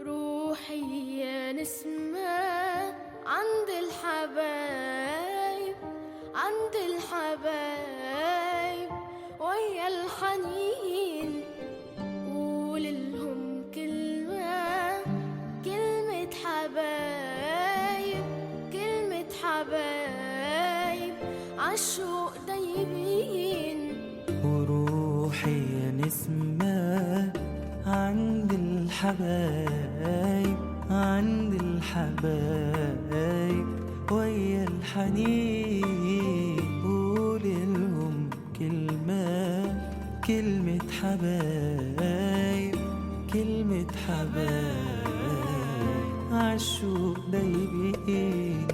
روحي يا نسمة عند الحبايب، عند الحبايب ويا الحنين. قوللهم كلمة، كلمة حبايب، كلمة حبايب عالشوق دايبين. وروحي يا نسمة عند الحبايب، عند الحبايب ويا الحنين. قوللهم كلمة، كلمة حبايب، كلمة حبايب عالشوق دايبين.